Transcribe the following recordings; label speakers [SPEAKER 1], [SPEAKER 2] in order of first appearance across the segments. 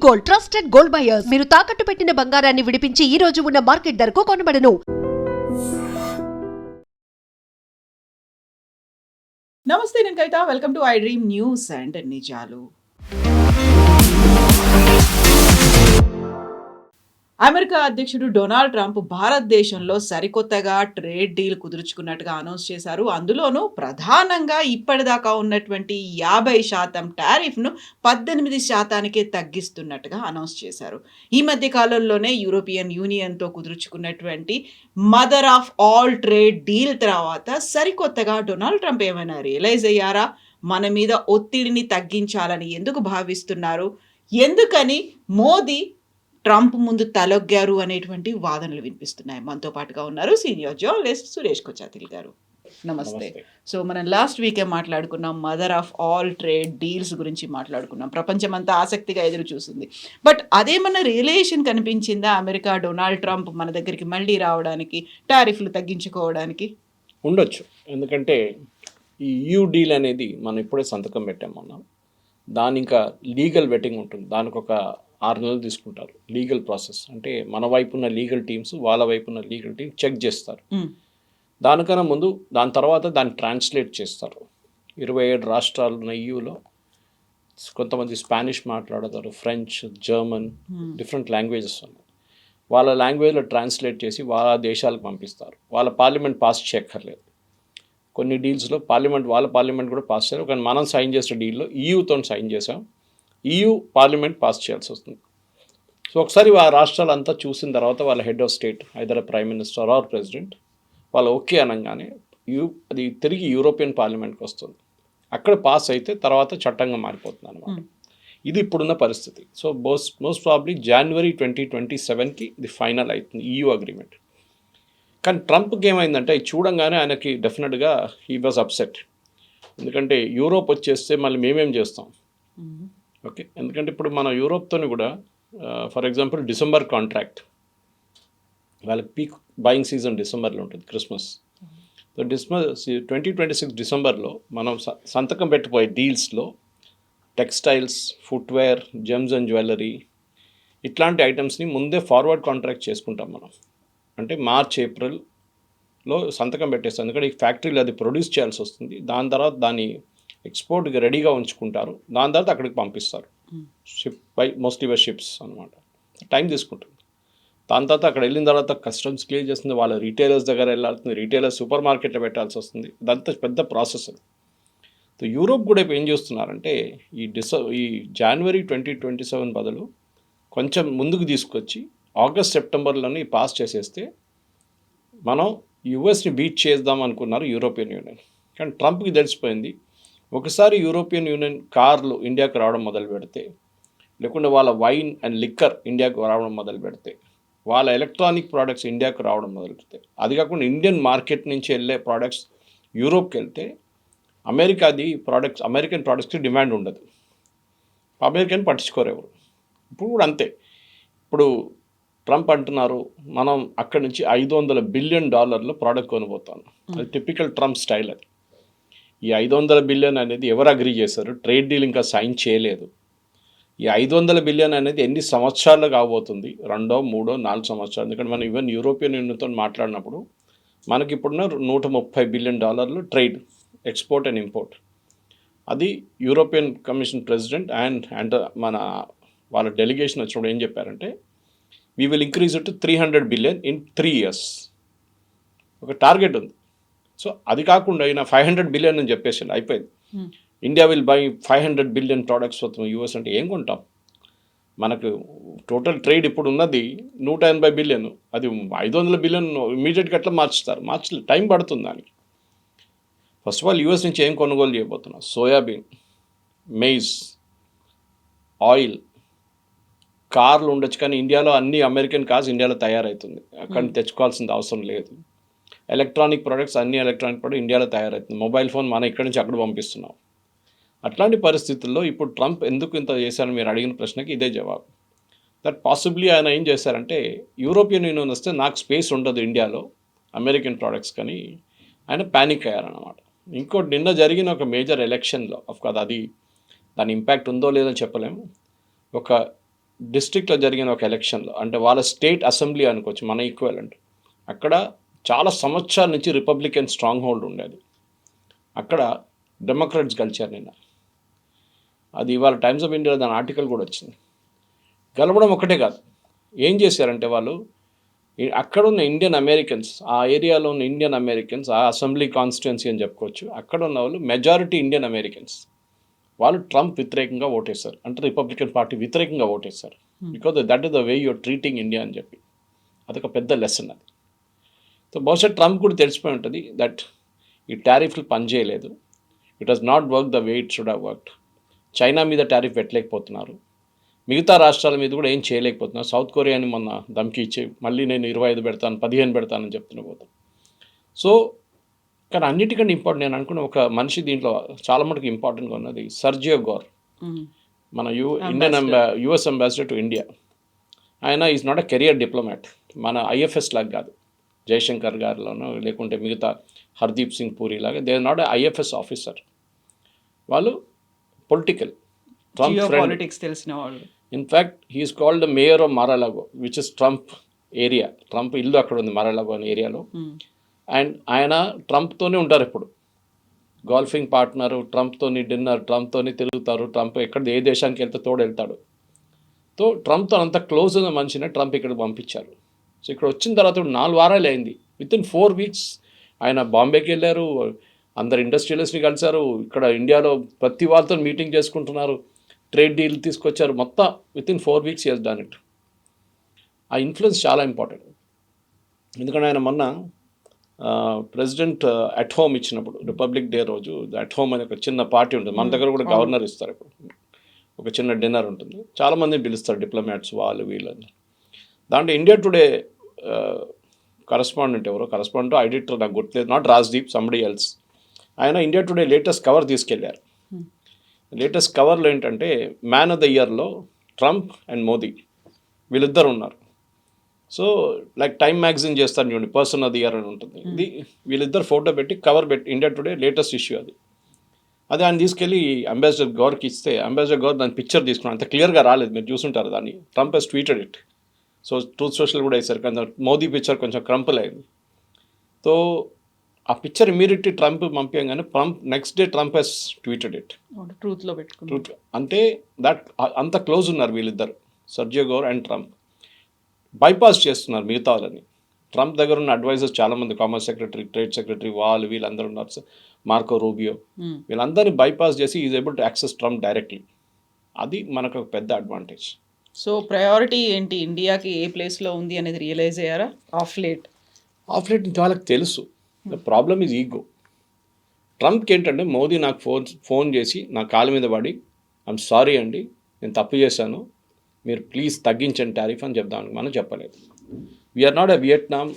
[SPEAKER 1] Gold, trusted gold buyers. మీరు తాకట్టు పెట్టిన బంగారాన్ని విడిపించి ఈ రోజు ఉన్న మార్కెట్ ధరకు కొనబడను.
[SPEAKER 2] నమస్తే, నేను Kavitha. Welcome to I Dream news and నిజాలు. అమెరికా అధ్యక్షుడు డొనాల్డ్ ట్రంప్ భారతదేశంలో సరికొత్తగా ట్రేడ్ డీల్ కుదుర్చుకున్నట్టుగా అనౌన్స్ చేశారు. అందులోనూ ప్రధానంగా ఇప్పటిదాకా ఉన్నటువంటి 50% టారిఫ్ను 18%కే తగ్గిస్తున్నట్టుగా అనౌన్స్ చేశారు. ఈ మధ్య కాలంలోనే యూరోపియన్ యూనియన్తో కుదుర్చుకున్నటువంటి mother of all trade deal తర్వాత సరికొత్తగా డొనాల్డ్ ట్రంప్ ఏమైనా రియలైజ్ అయ్యారా? మన మీద ఒత్తిడిని తగ్గించాలని ఎందుకు భావిస్తున్నారు? ఎందుకని మోదీ ట్రంప్ ముందు తలొగ్గారు అనేటువంటి వాదనలు వినిపిస్తున్నాయి. మనతో పాటుగా ఉన్నారు సీనియర్ జర్నలిస్ట్ సురేష్ కొచాతిల్ గారు. నమస్తే. సో మనం లాస్ట్ వీకే మాట్లాడుకున్నాం, mother of all trade deals గురించి మాట్లాడుకున్నాం. ప్రపంచం అంతా ఆసక్తిగా ఎదురు చూసింది. బట్ అదేమన్నా రియలైజేషన్ కనిపించిందా అమెరికా డొనాల్డ్ ట్రంప్ మన దగ్గరికి మళ్ళీ రావడానికి, టారిఫ్లు తగ్గించుకోవడానికి?
[SPEAKER 3] ఉండొచ్చు. ఎందుకంటే ఈ EU డీల్ అనేది మనం ఇప్పుడే సంతకం పెట్టామన్నాం. దాని ఇంకా లీగల్ వెట్టింగ్ ఉంటుంది. దానికి ఒక 6 నెలలు తీసుకుంటారు లీగల్ ప్రాసెస్. అంటే మన వైపు ఉన్న లీగల్ టీమ్స్ వాళ్ళ వైపు ఉన్న లీగల్ టీమ్ చెక్ చేస్తారు. దానికన్నా ముందు దాని తర్వాత దాన్ని ట్రాన్స్లేట్ చేస్తారు. 27 రాష్ట్రాలు ఉన్న EUలో కొంతమంది స్పానిష్ మాట్లాడతారు, ఫ్రెంచ్, జర్మన్, డిఫరెంట్ లాంగ్వేజెస్ ఉన్నాయి. వాళ్ళ లాంగ్వేజ్లో ట్రాన్స్లేట్ చేసి వాళ్ళ దేశాలకు పంపిస్తారు. వాళ్ళ పార్లమెంట్ పాస్ చేయక్కర్లేదు. కొన్ని డీల్స్లో వాళ్ళ పార్లమెంట్ కూడా పాస్ చేయాలి. కానీ మనం సైన్ చేసిన డీల్లో EUతో సైన్ చేసాం. EU పార్లమెంట్ పాస్ చేయాల్సి వస్తుంది. సో ఒకసారి ఆ రాష్ట్రాలంతా చూసిన తర్వాత వాళ్ళ head of state, either prime minister or president, వాళ్ళు ఓకే అనగానే అది తిరిగి యూరోపియన్ పార్లమెంట్కి వస్తుంది. అక్కడ పాస్ అయితే తర్వాత చట్టంగా మారిపోతుంది అనమాట. ఇది ఇప్పుడున్న పరిస్థితి. సో మోస్ట్ ప్రాబ్లీ January 2027కి ఇది ఫైనల్ అవుతుంది EU అగ్రిమెంట్. కానీ ట్రంప్కి ఏమైందంటే ఇది చూడంగానే ఆయనకి డెఫినెట్గా హీ వాజ్ అప్సెట్. ఎందుకంటే యూరోప్ వచ్చేస్తే మళ్ళీ మేమేం చేస్తాం? ఓకే, ఎందుకంటే ఇప్పుడు మన యూరోప్తో కూడా ఫర్ ఎగ్జాంపుల్ డిసెంబర్ కాంట్రాక్ట్, వాళ్ళకి పీక్ బయింగ్ సీజన్ డిసెంబర్లో ఉంటుంది, క్రిస్మస్. సో 2026 డిసెంబర్లో మనం సంతకం పెట్టిపోయే డీల్స్లో textiles, footwear, gems and jewellery ఇట్లాంటి ఐటమ్స్ని ముందే ఫార్వర్డ్ కాంట్రాక్ట్ చేసుకుంటాం మనం. అంటే మార్చ్, ఏప్రిల్లో సంతకం పెట్టేస్తాం. ఎందుకంటే ఈ ఫ్యాక్టరీలో అది ప్రొడ్యూస్ చేయాల్సి వస్తుంది. దాని తర్వాత దాన్ని ఎక్స్పోర్ట్కి రెడీగా ఉంచుకుంటారు. దాని తర్వాత అక్కడికి పంపిస్తారు మోస్ట్లీ బై షిప్స్ అనమాట. టైం తీసుకుంటుంది. దాని తర్వాత అక్కడ వెళ్ళిన తర్వాత కస్టమ్స్ క్లియర్ చేస్తుంది, వాళ్ళ రీటైలర్స్ దగ్గర వెళ్ళాల్సింది, రీటైలర్స్ సూపర్ మార్కెట్లో పెట్టాల్సి వస్తుంది. ఇదంతా పెద్ద ప్రాసెస్ అది. సో యూరోప్ కూడా ఏం చేస్తున్నారంటే ఈ January 2027 బదులు కొంచెం ముందుకు తీసుకొచ్చి ఆగస్ట్, సెప్టెంబర్లోనే పాస్ చేసేస్తే మనం యుఎస్ని బీట్ చేద్దాం అనుకున్నారు యూరోపియన్ యూనియన్. కానీ ట్రంప్కి తెలిసిపోయింది, ఒకసారి యూరోపియన్ యూనియన్ కార్లు ఇండియాకు రావడం మొదలు పెడితే, లేకుంటే వాళ్ళ వైన్ అండ్ లిక్కర్ ఇండియాకు రావడం మొదలు పెడితే, వాళ్ళ ఎలక్ట్రానిక్ ప్రోడక్ట్స్ ఇండియాకు రావడం మొదలు పెడితే, అది కాకుండా ఇండియన్ మార్కెట్ నుంచి వెళ్ళే ప్రోడక్ట్స్ యూరోప్కి వెళ్తే అమెరికన్ ప్రోడక్ట్స్కి డిమాండ్ ఉండదు. అమెరికన్ పట్టించుకోరు ఎవరు. ఇప్పుడు కూడా అంతే. ఇప్పుడు ట్రంప్ అంటున్నారు మనం అక్కడి నుంచి $500 బిలియన్ ప్రోడక్ట్ కొనబోతాను. అది టిపికల్ ట్రంప్ స్టైల్. అది ఈ $500 బిలియన్ అనేది ఎవరు అగ్రీ చేశారు? ట్రేడ్ డీల్ ఇంకా సైన్ చేయలేదు. ఈ $500 బిలియన్ అనేది ఎన్ని సంవత్సరాలు కాబోతుంది? 2, 3, 4 సంవత్సరాలు. ఎందుకంటే మనం ఈవెన్ యూరోపియన్ యూనియన్తో మాట్లాడినప్పుడు మనకి ఇప్పుడున్న $130 billion trade, export and import. అది యూరోపియన్ కమిషన్ ప్రెసిడెంట్ అండ్ వాళ్ళ డెలిగేషన్ వచ్చినప్పుడు ఏం చెప్పారంటే, we will increase it to 300 billion in 3 years. ఒక టార్గెట్ ఉంది. సో అది కాకుండా ఈయన 500 బిలియన్ అని చెప్పేసి అయిపోయింది. India will buy 500 billion products వస్తాం యూఎస్ అంటే ఏం కొంటాం? మనకు టోటల్ ట్రేడ్ ఇప్పుడు ఉన్నది 180 బిలియన్. అది 500 బిలియన్ ఇమీడియట్గా ఎట్లా మార్చలేదు, టైం పడుతుంది దానికి. ఫస్ట్ ఆఫ్ ఆల్ యూఎస్ నుంచి ఏం కొనుగోలు చేయబోతున్నాం? సోయాబీన్, మెయిజ్, ఆయిల్, కార్లు ఉండొచ్చు. కానీ ఇండియాలో అన్ని అమెరికన్ కార్స్ ఇండియాలో తయారవుతుంది, అక్కడ తెచ్చుకోవాల్సిన అవసరం లేదు. ఎలక్ట్రానిక్ ప్రోడక్ట్స్ ఇండియాలో తయారవుతుంది. మొబైల్ ఫోన్ మనం ఇక్కడి నుంచి అక్కడ పంపిస్తున్నాం. అట్లాంటి పరిస్థితుల్లో ఇప్పుడు ట్రంప్ ఎందుకు ఇంత చేశారని మీరు అడిగిన ప్రశ్నకి ఇదే జవాబు. దట్ పాసిబ్లీ ఆయన ఏం చేశారంటే, యూరోపియన్ యూనియన్ వస్తే నాకు స్పేస్ ఉండదు ఇండియాలో అమెరికన్ ప్రోడక్ట్స్, కానీ ఆయన ప్యానిక్ అయ్యారన్నమాట. ఇంకోటి, నిన్న జరిగిన ఒక మేజర్ ఎలక్షన్లో, అది దాని ఇంపాక్ట్ ఉందో లేదో చెప్పలేము, ఒక డిస్ట్రిక్ట్లో జరిగిన ఒక ఎలక్షన్లో, అంటే వాళ్ళ స్టేట్ అసెంబ్లీ అనుకోవచ్చు మన ఈక్వలెంట్, అక్కడ చాలా సంవత్సరాల నుంచి రిపబ్లికన్ స్ట్రాంగ్ హోల్డ్ ఉండేది. అక్కడ డెమోక్రాట్స్ గెలిచారు నిన్న. అది ఇవాళ టైమ్స్ ఆఫ్ ఇండియాలో దాని ఆర్టికల్ కూడా వచ్చింది. గెలవడం ఒకటే కాదు, ఏం చేశారంటే వాళ్ళు అక్కడ ఉన్న ఇండియన్ అమెరికన్స్, ఆ ఏరియాలో ఉన్న ఇండియన్ అమెరికన్స్, ఆ అసెంబ్లీ కాన్స్టిట్యున్సీ అని చెప్పుకోవచ్చు, అక్కడ ఉన్న వాళ్ళు మెజారిటీ ఇండియన్ అమెరికన్స్, వాళ్ళు ట్రంప్ వ్యతిరేకంగా ఓటేశారు, అంటే రిపబ్లికన్ పార్టీ వ్యతిరేకంగా ఓటేశారు. Because that is the way you're treating India అని చెప్పి. అదొక పెద్ద లెసన్ అది. సో బహుశా ట్రంప్ కూడా తెలిసిపోయి ఉంటుంది దట్ ఈ టారిఫ్లు పనిచేయలేదు, it has not work the way it should have worked. China మీద టారిఫ్ పెట్టలేకపోతున్నారు, మిగతా రాష్ట్రాల మీద కూడా ఏం చేయలేకపోతున్నారు. సౌత్ కొరియాని మొన్న ధమ్కి ఇచ్చి మళ్ళీ నేను 25 పెడతాను 15 పెడతానని చెప్తున్నా పోతాను. సో కానీ అన్నిటికంటే ఇంపార్టెంట్ నేను అనుకున్న ఒక మనిషి దీంట్లో చాలా మటుకు ఇంపార్టెంట్గా ఉన్నది సర్జియో గోర్, మన యుఎస్ అంబాసిడర్ టు ఇండియా. ఆయన is not a career diplomat, మన ఐఎఫ్ఎస్ లాగా కాదు, జయశంకర్ గారిలోనో లేకుంటే మిగతా హర్దీప్ సింగ్ పూరి లాగా, they are not a IFS officer. వాళ్ళు పొలిటికల్ ట్రంప్
[SPEAKER 2] పాలిటిక్స్ తెలిసిన వాళ్ళు.
[SPEAKER 3] In fact he is called the mayor of Mar-a-Lago which is Trump area. Trump ఇల్లు అక్కడ ఉంది మారాలాగో అనే ఏరియాలో. అండ్ ఆయన ట్రంప్తోనే ఉంటారు ఎప్పుడు, గోల్ఫింగ్ పార్ట్నరు, ట్రంప్తోని డిన్నర్, ట్రంప్తోని తిరుగుతారు, ట్రంప్ ఎక్కడ ఏ దేశానికి వెళ్తే తోడు వెళ్తాడు. సో ట్రంప్తో అంత క్లోజ్ ఉన్న మనిషిని ట్రంప్ ఇక్కడికి పంపించారు. సో ఇక్కడ వచ్చిన తర్వాత 4 వారాలు అయింది, వితిన్ 4 వీక్స్ ఆయన బాంబేకి వెళ్ళారు, అందరు ఇండస్ట్రియలిస్ట్ని కలిశారు, ఇక్కడ ఇండియాలో ప్రతి వాళ్ళతో మీటింగ్ చేసుకుంటున్నారు, ట్రేడ్ డీల్ తీసుకొచ్చారు, మొత్తం within 4 weeks he has done it. ఆ ఇన్ఫ్లుయెన్స్ చాలా ఇంపార్టెంట్. ఎందుకంటే ఆయన మొన్న ప్రెసిడెంట్ అట్ హోమ్ ఇచ్చినప్పుడు, రిపబ్లిక్ డే రోజు అట్ హోమ్ అనే ఒక చిన్న పార్టీ ఉంటుంది, మన దగ్గర కూడా గవర్నర్ ఇస్తారు, ఇప్పుడు ఒక చిన్న డిన్నర్ ఉంటుంది, చాలామందిని పిలుస్తారు డిప్లొమాట్స్ వాళ్ళు వీళ్ళని. దాంట్లో ఇండియా టుడే కరస్పాండెంట్ ఎడిటర్ నాకు గుర్తులేదు, నాట్ రాజ్దీప్, సంబడి ఎల్స్, ఆయన ఇండియా టుడే లేటెస్ట్ కవర్ తీసుకెళ్లారు. లేటెస్ట్ కవర్లో ఏంటంటే మ్యాన్ ఆఫ్ ద ఇయర్లో ట్రంప్ అండ్ మోదీ వీళ్ళిద్దరు ఉన్నారు. సో లైక్ టైమ్ మ్యాగజైన్ చేస్తారు చూడండి, పర్సన్ ఆఫ్ ది ఇయర్ అని ఉంటుంది, ఇది వీళ్ళిద్దరు ఫోటో పెట్టి కవర్ పెట్టి, ఇండియా టుడే లేటెస్ట్ ఇష్యూ అది ఆయన తీసుకెళ్ళి అంబాసిడర్ గౌర్కి ఇస్తే, అంబాసిడర్ గౌర్ దాని పిక్చర్ తీసుకున్నాను, అంత క్లియర్గా రాలేదు, మీరు చూసుంటారు దాన్ని, Trump Hess tweeted it. So truth social కూడా వేశారు, కానీ మోదీ పిక్చర్ కొంచెం క్రంపుల్ అయింది. సో ఆ పిక్చర్ ఇమీడియట్లీ ట్రంప్ పంపించగానే next day Trump Hess tweeted it,
[SPEAKER 2] ట్రూత్లో పెట్టుకున్నారు.
[SPEAKER 3] అంటే దట్ అంత క్లోజ్ ఉన్నారు వీళ్ళిద్దరు, Sergio Gor and Trump. Bypass చేస్తున్నారు మిగతా వాళ్ళని. ట్రంప్ దగ్గర ఉన్న అడ్వైజర్స్ చాలామంది, కామర్స్ సెక్రటరీ, ట్రేడ్ సెక్రటరీ, వీళ్ళందరూ ఉన్నారు, మార్కో రూబియో, వీళ్ళందరినీ బైపాస్ చేసి is able to access Trump directly. అది మనకు ఒక పెద్ద అడ్వాంటేజ్.
[SPEAKER 2] సో ప్రయారిటీ ఏంటి, ఇండియాకి ఏ ప్లేస్లో ఉంది అనేది రియలైజ్ అయ్యారా ఆఫ్ లేట్
[SPEAKER 3] వాళ్ళకి తెలుసు. The problem is ego. ట్రంప్కి ఏంటంటే మోదీ నాకు ఫోన్ చేసి నా కాళ్ళ మీద పడి ఐఎమ్ సారీ అండి, నేను తప్పు చేశాను, మీరు ప్లీజ్ తగ్గించండి టారిఫ్ అని చెప్దామని మనం చెప్పలేదు. We are not a Vietnam,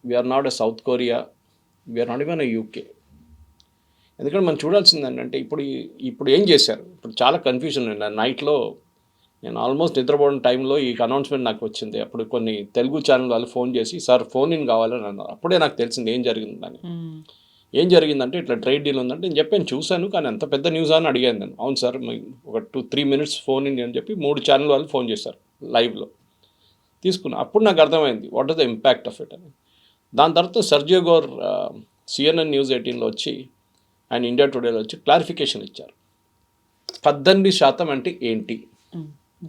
[SPEAKER 3] we are not a South Korea, we are not even a UK. ఎందుకంటే మనం చూడాల్సింది ఏంటంటే ఇప్పుడు ఏం చేశారు, ఇప్పుడు చాలా కన్ఫ్యూజన్ ఉంది. నైట్లో నేను ఆల్మోస్ట్ నిద్రపోవడం టైంలో ఈ అనౌన్స్మెంట్ నాకు వచ్చింది. అప్పుడు కొన్ని తెలుగు ఛానల్ వాళ్ళు ఫోన్ చేసి సార్ ఫోన్ ఇన్ కావాలని అన్నారు. అప్పుడే నాకు తెలిసింది ఏం జరిగిందని. ఏం జరిగిందంటే ఇట్లా ట్రేడ్ డీల్ ఉందంటే నేను చెప్పాను, చూశాను, కానీ అంత పెద్ద న్యూస్ అని అడిగాను నేను. అవును సార్, ఒక 2-3 minutes ఫోన్ ఇన్ అని చెప్పి 3 ఛానల్ వాళ్ళు ఫోన్ చేశారు లైవ్లో. తీసుకున్నా, అప్పుడు నాకు అర్థమైంది what is the impact of it అని. దాని తర్వాత సర్జియో గోర్ CNN News 18లో వచ్చి ఆయన ఇండియా టుడేలో వచ్చి క్లారిఫికేషన్ ఇచ్చారు. 18% అంటే ఏంటి,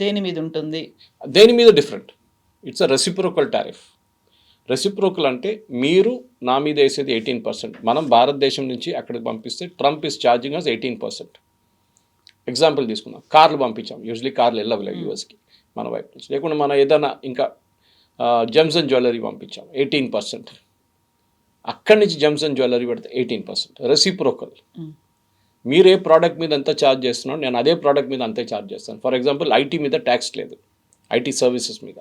[SPEAKER 2] దేని మీద ఉంటుంది,
[SPEAKER 3] దేని మీద different, it's a reciprocal tariff. Reciprocal అంటే మీరు నా మీద వేసేది 18%, మనం భారతదేశం నుంచి అక్కడికి పంపిస్తే Trump is charging us 18%. Example తీసుకుందాం, కార్లు పంపించాం, యూజువలీ కార్లు వెళ్ళవలేవు యూఎస్కి మన వైపు నుంచి, లేకుండా మనం ఏదైనా ఇంకా జెమ్స్ అండ్ జ్యువెలరీ పంపించాం 18%, అక్కడి నుంచి జెమ్స్ అండ్ జ్యువెలరీ పెడితే 18%. రెసిప్రోకల్, మీరు ఏ ప్రోడక్ట్ మీద ఎంత ఛార్జ్ చేస్తున్నారో నేను అదే ప్రోడక్ట్ మీద అంతే ఛార్జ్ చేస్తాను. ఫర్ ఎగ్జాంపుల్ ఐటీ మీద ట్యాక్స్ లేదు, ఐటీ సర్వీసెస్ మీద.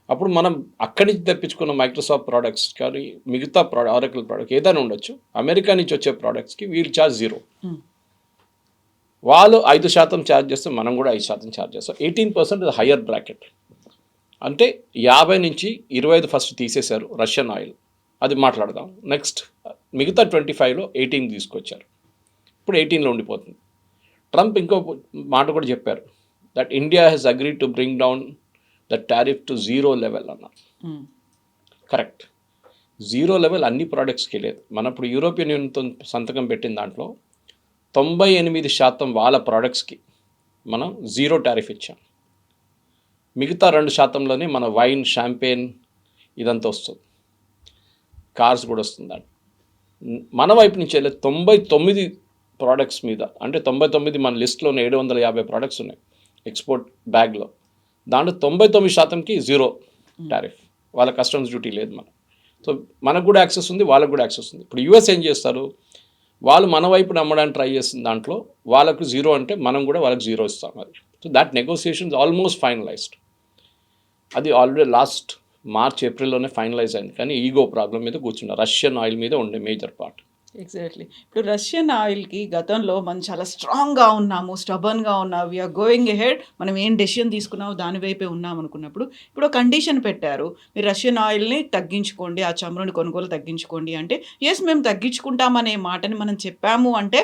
[SPEAKER 3] అప్పుడు మనం అక్కడి నుంచి తెప్పించుకున్న మైక్రోసాఫ్ట్ ప్రోడక్ట్స్ కానీ మిగతా ఆరకిల్ ప్రోడక్ట్ ఏదైనా ఉండొచ్చు, అమెరికా నుంచి వచ్చే ప్రోడక్ట్స్కి వీళ్ళు ఛార్జ్ 0. వాళ్ళు 5% ఛార్జ్ చేస్తే మనం కూడా 5% ఛార్జ్ చేస్తాం. 18% ఇది హయ్యర్ బ్రాకెట్. అంటే 50 నుంచి 25 ఫస్ట్ తీసేశారు రష్యన్ ఆయిల్, అది మాట్లాడదాం. నెక్స్ట్ మిగతా 25లో 18 తీసుకొచ్చారు, ఇప్పుడు 18లో ఉండిపోతుంది. ట్రంప్ ఇంకో మాట కూడా చెప్పారు, that India has agreed to bring down the tariff to 0 level అన్నారు. కరెక్ట్, 0 లెవెల్ అన్ని ప్రోడక్ట్స్కి లేదు. మన ఇప్పుడు యూరోపియన్ యూనియన్తో సంతకం పెట్టిన దాంట్లో 98% వాళ్ళ ప్రోడక్ట్స్కి మనం 0 టారిఫ్ ఇచ్చాం. మిగతా 2%లోనే మన వైన్, షాంపెయిన్ ఇదంతా వస్తుంది, కార్స్ కూడా వస్తుంది. మన వైపు నుంచి వెళ్ళే 99 ప్రోడక్ట్స్ మీద, అంటే 99 మన లిస్ట్లో 750 ప్రోడక్ట్స్ ఉన్నాయి ఎక్స్పోర్ట్ బ్యాగ్లో, దాంట్లో 99%కి 0 టారిఫ్. వాళ్ళ కస్టమ్స్ డ్యూటీ లేదు మనం. సో మనకు కూడా యాక్సెస్ ఉంది, వాళ్ళకు కూడా యాక్సెస్ ఉంది. ఇప్పుడు యూఎస్ ఏం చేస్తారు, వాళ్ళు మన వైపు నమ్మడానికి ట్రై చేసిన దాంట్లో వాళ్ళకు 0 అంటే మనం కూడా వాళ్ళకి 0 ఇస్తాం. అది so that negotiations almost finalized. అది ఆల్రెడీ లాస్ట్ మార్చ్ ఏప్రిల్లోనే ఫైనలైజ్ అయింది. కానీ ఈగో ప్రాబ్లం మీద కూర్చున్నారు. రష్యన్ ఆయిల్ మీద ఉండే మేజర్ పార్ట్.
[SPEAKER 2] ఎగ్జాక్ట్లీ. ఇప్పుడు రష్యన్ ఆయిల్కి గతంలో మనం చాలా స్ట్రాంగ్గా ఉన్నాము, స్టబర్న్గా ఉన్నాము, వీఆర్ గోయింగ్ ఎహెడ్, మనం ఏం డెసిషన్ తీసుకున్నాము దాని వైపే ఉన్నాం అనుకున్నప్పుడు ఇప్పుడు కండిషన్ పెట్టారు, మీరు రష్యన్ ఆయిల్ని తగ్గించుకోండి, ఆ చమురుని కొనుగోలు తగ్గించుకోండి అంటే ఎస్ మేము తగ్గించుకుంటామనే మాటని మనం చెప్పాము. అంటే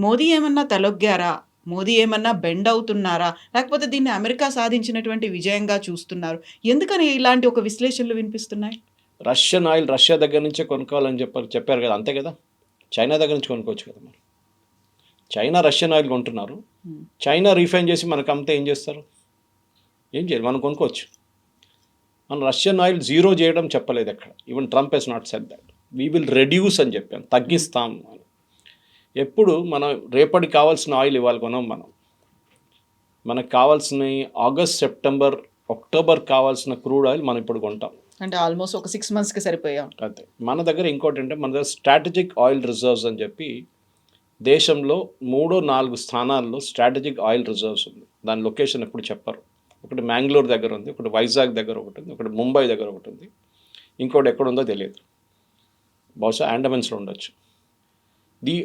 [SPEAKER 2] మోదీ ఏమన్నా తలొగ్గారా, మోదీ ఏమన్నా బెండ్ అవుతున్నారా, లేకపోతే దీన్ని అమెరికా సాధించినటువంటి విజయంగా చూస్తున్నారు? ఎందుకని ఇలాంటి ఒక విశ్లేషణలు వినిపిస్తున్నాయి?
[SPEAKER 3] రష్యన్ ఆయిల్ రష్యా దగ్గర నుంచే కొనుక్కోవాలని చెప్పారు కదా, అంతే కదా. చైనా దగ్గర నుంచి కొనుక్కోవచ్చు కదా మనం. చైనా రష్యన్ ఆయిల్ కొంటున్నారు, చైనా రీఫైన్ చేసి మనకు అమ్మితే ఏం చేస్తారు? ఏం చేయాలి, మనం కొనుక్కోవచ్చు. మనం రష్యన్ ఆయిల్ 0 చేయడం చెప్పలేదు ఎక్కడ. Even Trump has not said that. We will reduce అని చెప్పాను, తగ్గిస్తాం అని. ఎప్పుడు మనం రేపటికి కావాల్సిన ఆయిల్ ఇవాళ కొనం మనం. మనకు కావాల్సిన ఆగస్ట్, సెప్టెంబర్, అక్టోబర్ కావాల్సిన క్రూడ్ ఆయిల్ మనం ఇప్పుడు కొంటాం.
[SPEAKER 2] అంటే ఆల్మోస్ట్ ఒక 6 మంత్స్కి సరిపోయాం.
[SPEAKER 3] అంతే. మన దగ్గర ఇంకోటి అంటే మన దగ్గర స్ట్రాటజిక్ ఆయిల్ రిజర్వ్స్ అని చెప్పి దేశంలో 3-4 స్థానాల్లో స్ట్రాటజిక్ ఆయిల్ రిజర్వ్స్ ఉంది. దాని లొకేషన్ ఎప్పుడు చెప్పరు. ఒకటి మ్యాంగ్లూర్ దగ్గర ఉంది, ఒకటి వైజాగ్ దగ్గర ఒకటి ఉంది, ఒకటి ముంబై దగ్గర ఒకటి ఉంది, ఇంకోటి ఎక్కడ ఉందో తెలియదు, బహుశా అండమాన్స్లో ఉండొచ్చు. ది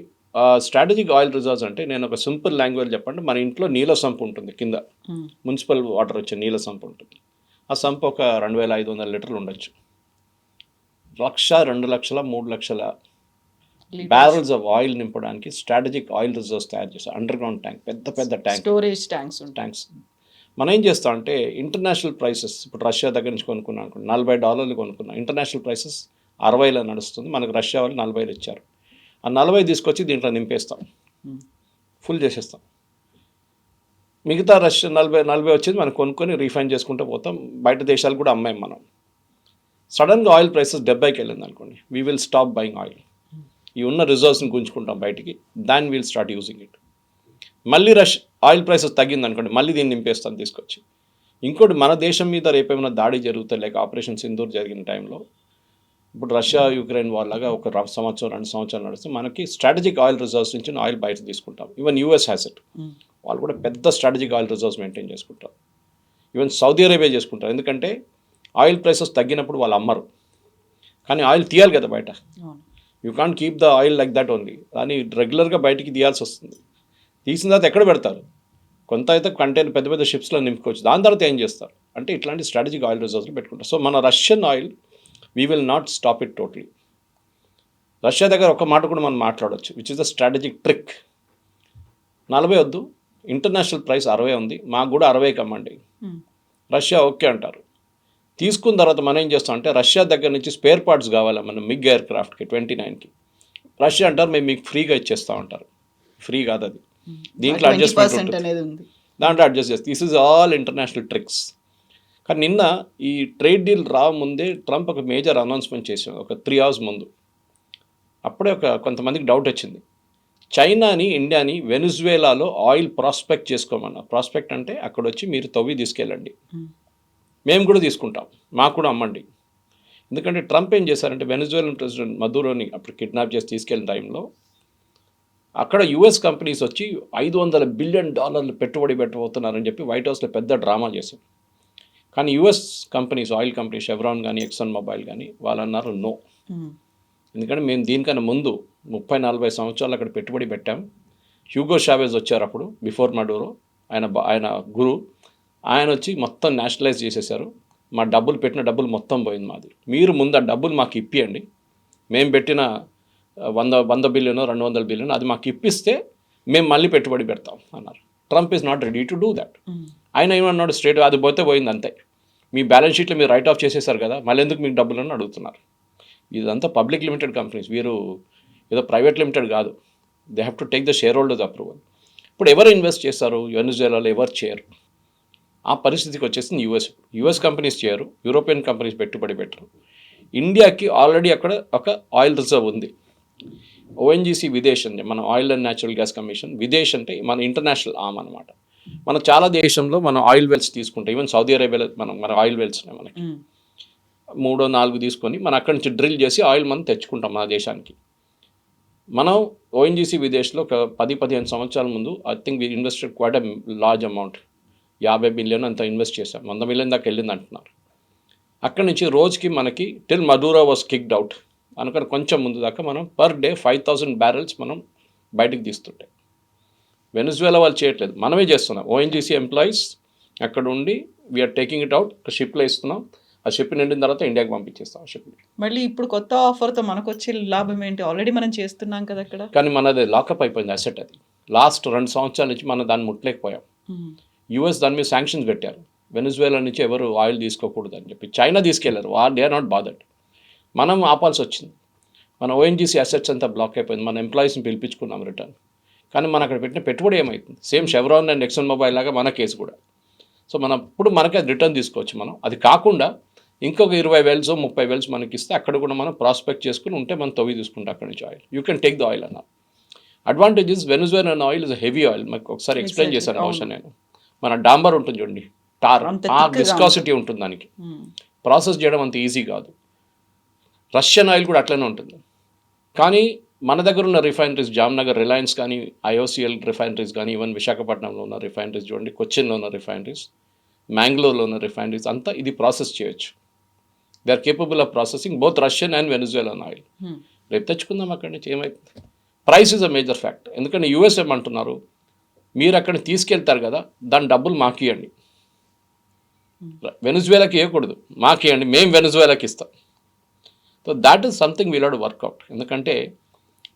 [SPEAKER 3] స్ట్రాటజిక్ ఆయిల్ రిజర్వ్స్ అంటే నేను ఒక సింపుల్ లాంగ్వేజ్ చెప్పండి, మన ఇంట్లో నీళ్ళ సంపు ఉంటుంది, కింద మున్సిపల్ వాటర్ వచ్చే నీళ్ళ సంపు ఉంటుంది. ఆ సంపు ఒక 2500 లీటర్లు ఉండొచ్చు. 1,00,000, 2,00,000, 3,00,000 బ్యారల్స్ ఆఫ్ ఆయిల్ నింపడానికి స్ట్రాటజిక్ ఆయిల్ రిజర్వ్స్ తయారు చేస్తారు. అండర్ గ్రౌండ్ ట్యాంక్, పెద్ద ట్యాంక్,
[SPEAKER 2] స్టోరేజ్ ట్యాంక్స్.
[SPEAKER 3] మనం ఏం చేస్తాం అంటే ఇంటర్నేషనల్ ప్రైసెస్, ఇప్పుడు రష్యా దగ్గర నుంచి కొనుక్కున్నాం అనుకోండి, $40 కొనుక్కున్నాం. ఇంటర్నేషనల్ ప్రైసెస్ 60లో నడుస్తుంది, మనకు రష్యా వాళ్ళు 40 ఇచ్చారు. ఆ 40 తీసుకొచ్చి దీంట్లో నింపేస్తాం, ఫుల్ చేసేస్తాం. మిగతా రష్యా 40 వచ్చేది మనం కొనుక్కొని రీఫైన్ చేసుకుంటూ పోతాం. బయట దేశాలు కూడా అమ్మాయి మనం. సడన్గా ఆయిల్ ప్రైసెస్ 70కి వెళ్ళింది అనుకోండి, we will stop buying oil. ఈ ఉన్న రిజర్వ్స్ని గుంజుకుంటాం బయటికి, దాన్ విల్ స్టార్ట్ యూజింగ్ ఇట్. మళ్ళీ ఆయిల్ ప్రైసెస్ తగ్గింది అనుకోండి, మళ్ళీ దీన్ని నింపేస్తాను తీసుకొచ్చి. ఇంకోటి, మన దేశం మీద రేపేమైనా దాడి జరుగుతాయి, లేక ఆపరేషన్ సింధూర్ జరిగిన టైంలో, ఇప్పుడు రష్యా యుక్రెయిన్ వార్ లాగా ఒక 1 సంవత్సరం 2 సంవత్సరాలు నడిస్తే మనకి స్ట్రాటజిక్ ఆయిల్ రిజర్వ్స్ నుంచి ఆయిల్ బయట తీసుకుంటాం. Even US has it. వాళ్ళు కూడా పెద్ద స్ట్రాటజిక్ ఆయిల్ రిజర్వ్స్ మెయింటైన్ చేసుకుంటారు. ఈవెన్ సౌదీ అరేబియా చేసుకుంటారు. ఎందుకంటే ఆయిల్ ప్రైసెస్ తగ్గినప్పుడు వాళ్ళు అమ్మరు, కానీ ఆయిల్ తీయాలి కదా బయట. You can't keep the oil like that only. దాన్ని రెగ్యులర్గా బయటికి తీయాల్సి వస్తుంది. తీసిన తర్వాత ఎక్కడ పెడతారు? కొంత అయితే కంటైనర్ పెద్ద షిప్స్లో నింపుకోవచ్చు. దాని తర్వాత ఏం చేస్తారు అంటే ఇట్లాంటి స్ట్రాటజిక్ ఆయిల్ రిజర్వ్స్లో పెట్టుకుంటారు. సో మన Russian oil we will not stop it totally. Russia దగ్గర ఒక మాట కూడా మనం మాట్లాడవచ్చు, which is the strategic trick. 40 వద్దు, ఇంటర్నేషనల్ ప్రైస్ 60 ఉంది, మాకు కూడా 60కి అమ్మండి. రష్యా ఓకే అంటారు. తీసుకున్న తర్వాత మనం ఏం చేస్తాం అంటే రష్యా దగ్గర నుంచి స్పేర్ పార్ట్స్ కావాలి మన మిగ్ ఎయిర్ క్రాఫ్ట్కి 29కి. రష్యా అంటారు మేము మీకు ఫ్రీగా ఇచ్చేస్తాం అంటారు. ఫ్రీ కాదు అది, దీంట్లో అడ్జస్ట్మెంట్
[SPEAKER 2] అనేది ఉంది,
[SPEAKER 3] దాంట్లో అడ్జస్ట్ చేస్తే. This is all international tricks. కానీ నిన్న ఈ ట్రేడ్ డీల్ రాముందే ట్రంప్ ఒక మేజర్ అనౌన్స్మెంట్ చేశాడు, ఒక 3 hours ముందు. అప్పుడే కొంతమందికి డౌట్ వచ్చింది, చైనాని ఇండియాని వెనిజువేలాలో ఆయిల్ ప్రాస్పెక్ట్ చేసుకోమన్నా. ప్రాస్పెక్ట్ అంటే అక్కడ వచ్చి మీరు తవ్వి తీసుకెళ్ళండి, మేము కూడా తీసుకుంటాం, మాకు కూడా అమ్మండి. ఎందుకంటే ట్రంప్ ఏం చేశారంటే వెనిజువేలన్ ప్రెసిడెంట్ మదూరోని అప్పుడు కిడ్నాప్ చేసి తీసుకెళ్ళిన టైంలో అక్కడ యుఎస్ కంపెనీస్ వచ్చి $500 బిలియన్ పెట్టుబడి పెట్టబోతున్నారని చెప్పి వైట్ హౌస్లో పెద్ద డ్రామా చేశారు. కానీ యుఎస్ కంపెనీస్, ఆయిల్ కంపెనీస్, షెవ్రాన్ కానీ ఎక్సన్ మొబైల్ కానీ వాళ్ళు అన్నారు నో. ఎందుకంటే మేము దీనికన్నా ముందు 30-40 సంవత్సరాలు అక్కడ పెట్టుబడి పెట్టాం. హ్యూగో షావేజ్ వచ్చారు అప్పుడు, బిఫోర్ మడూరో, ఆయన గురు, ఆయన వచ్చి మొత్తం నేషనలైజ్ చేసేసారు. మా పెట్టిన డబ్బులు మొత్తం పోయింది మాది. మీరు ముందు ఆ డబ్బులు మాకు ఇప్పియండి, మేము పెట్టిన 100 బిలియన్ 200 బిలియన్ అది మాకు ఇప్పిస్తే మేము మళ్ళీ పెట్టుబడి పెడతాం అన్నారు. Trump is not ready to do that. ఆయన ఏమన్నాడు స్ట్రేట్, అది పోతే పోయింది అంతే, మీ బ్యాలెన్స్ షీట్లో మీరు రైట్ ఆఫ్ చేసేసారు కదా, మళ్ళీ ఎందుకు మీకు డబ్బులు అని అడుగుతున్నారు. ఇదంతా పబ్లిక్ లిమిటెడ్ కంపెనీస్, వీరు ఏదో ప్రైవేట్ లిమిటెడ్ కాదు. They have to take the share holders approval. ఇప్పుడు ఎవరు ఇన్వెస్ట్ చేస్తారు వెనిజువేలాలో? ఎవరు చేయరు. ఆ పరిస్థితికి వచ్చేసింది యుఎస్ కంపెనీస్ చేయరు, యూరోపియన్ కంపెనీస్ పెట్టుబడి పెట్టరు. ఇండియాకి ఆల్రెడీ అక్కడ ఒక ఆయిల్ రిజర్వ్ ఉంది. ఓఎన్జీసీ విదేశ్ అంటే మన oil and natural gas commission, Videsh అంటే మన ఇంటర్నేషనల్ ఆర్మ్ అనమాట. మన చాలా దేశంలో మనం ఆయిల్ వెల్స్ తీసుకుంటాం, ఈవెన్ సౌదీ అరేబియాలో మన ఆయిల్ వెల్స్ మనకి 3-4 తీసుకొని మనం అక్కడి నుంచి డ్రిల్ చేసి ఆయిల్ మనం తెచ్చుకుంటాం మన దేశానికి. మనం ఓఎన్జీసీ విదేశ్లో ఒక 10-15 సంవత్సరాల ముందు I think we invested quite a large amount, 50 million అంత ఇన్వెస్ట్ చేశాం. 100 మిలియన్ దాకా వెళ్ళింది అంటున్నారు. అక్కడి నుంచి రోజుకి మనకి టిల్ మదూరా వాస్ కిక్డ్ అవుట్ అనుకుని కొంచెం ముందు దాకా మనం పర్ డే 5,000 బ్యారెల్స్ మనం బయటకు తీస్తుంటే, వెనిజువేలా వాళ్ళు చేయట్లేదు, మనమే చేస్తున్నాం. ఓఎన్జీసీ ఎంప్లాయీస్ అక్కడ ఉండి వీఆర్ టేకింగ్ ఇట్ అవుట్, ఒక షిప్లో ఇస్తున్నాం, ఆ షిప్ నిండిన తర్వాత ఇండియాకి పంపించేస్తాం. ఆ షిప్
[SPEAKER 2] మళ్ళీ ఇప్పుడు కొత్త ఆఫర్తో మనకు వచ్చే లాభం ఏంటి? ఆల్రెడీ మనం చేస్తున్నాం కదా అక్కడ.
[SPEAKER 3] కానీ మనది లాకప్ అయిపోయింది అసెట్. అది లాస్ట్ 2 సంవత్సరాల నుంచి మనం దాన్ని ముట్టలేకపోయాం. యూఎస్ దాని మీద శాంక్షన్స్ పెట్టారు, వెనిజువేలా నుంచి ఎవరు ఆయిల్ తీసుకోకూడదు అని చెప్పి. చైనా తీసుకెళ్లారు, దే ఆర్ నాట్ బాదర్డ్. మనం ఆపాల్సి వచ్చింది. మన ఓఎన్జీసీ అసెట్స్ అంతా బ్లాక్ అయిపోయింది. మన ఎంప్లాయీస్ని పిలిపించుకున్నాం రిటర్న్. కానీ మనం అక్కడ పెట్టిన పెట్టుబడి ఏమవుతుంది? సేమ్ షెవ్రాన్ అండ్ ఎక్సన్ మొబైల్ లాగా మన కేసు కూడా. సో మనం ఇప్పుడు మనకి అది రిటర్న్ తీసుకోవచ్చు. మనం అది కాకుండా ఇంకొక 20 wells 30 wells మనకి ఇస్తే అక్కడ కూడా మనం ప్రాస్పెక్ట్ చేసుకుని ఉంటే మనం తవ్వి తీసుకుంటాం అక్కడి నుంచి oil. You can take the oil అన్న. Advantages Venezuelan oil is heavy oil. మీకు ఒకసారి ఎక్స్ప్లెయిన్ చేశాను బహుశా నేను. మన డాంబర్ ఉంటుంది చూడండి, టార్, ఆ విస్కాసిటీ ఉంటుంది దానికి. ప్రాసెస్ చేయడం అంత ఈజీ కాదు. రష్యన్ ఆయిల్ కూడా అట్లనే ఉంటుంది. కానీ మన దగ్గర ఉన్న రిఫైనరీస్, జామ్నగర్ రిలయన్స్ కానీ, ఐఓసిఎల్ రిఫైనరీస్ కానీ, ఈవెన్ విశాఖపట్నంలో ఉన్న రిఫైనరీస్ చూడండి, కొచ్చిన్లో ఉన్న రిఫైనరీస్, మ్యాంగ్లూర్లో ఉన్న రిఫైనరీస్ అంతా ఇది ప్రాసెస్ చేయొచ్చు. They are capable of processing both Russian and Venezuelan oil. రేపు తెచ్చుకుందాం అక్కడి నుంచి. ఏమైతుంది? Price is a major fact. ఎందుకంటే యూఎస్ ఏమంటున్నారు, మీరు అక్కడికి తీసుకెళ్తారు కదా, దాని డబ్బులు మాకు ఇవ్వండి, వెనిజువేలాకి ఇవ్వకూడదు, మాకు ఇవ్వండి, మేము వెనిజువేలాకి ఇస్తాం. So that is something we'll have to work out. ఎందుకంటే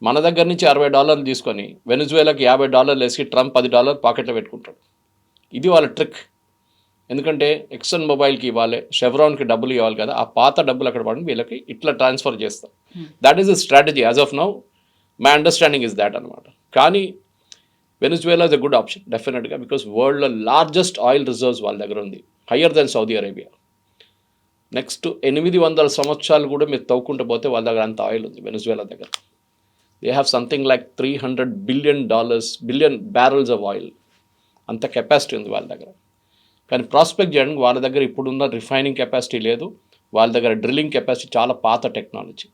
[SPEAKER 3] మన దగ్గర నుంచి $60 తీసుకొని వెనిజువేలాకి $50 వేసి ట్రంప్ $10 పాకెట్లో పెట్టుకుంటాడు. ఇది వాళ్ళ ట్రిక్. ఎందుకంటే ఎక్సన్ మొబైల్కి ఇవ్వాలి, షెవ్రాన్కి డబ్బులు ఇవ్వాలి కదా, ఆ పాత డబ్బులు అక్కడ పడి వీళ్ళకి ఇట్లా ట్రాన్స్ఫర్ చేస్తాం. That is the strategy as of now. My understanding is that అనమాట. కానీ Venezuela is a good option డెఫినెట్గా, బికాస్ వరల్డ్లో లార్జెస్ట్ ఆయిల్ రిజర్వ్స్ వాళ్ళ దగ్గర ఉంది, higher than Saudi Arabia. Next 800 సంవత్సరాలు కూడా మీరు తవ్వుకుంటూ పోతే వాళ్ళ దగ్గర అంత ఆయిల్ ఉంది వెనిజువేలా దగ్గర. They have something like $300 billion barrels of oil. అంత కెపాసిటీ ఉంది వాళ్ళ దగ్గర. కానీ ప్రాస్పెక్ట్ చేయడానికి వాళ్ళ దగ్గర ఇప్పుడున్న రిఫైనింగ్ కెపాసిటీ లేదు. వాళ్ళ దగ్గర డ్రిల్లింగ్ కెపాసిటీ చాలా పాత టెక్నాలజీ.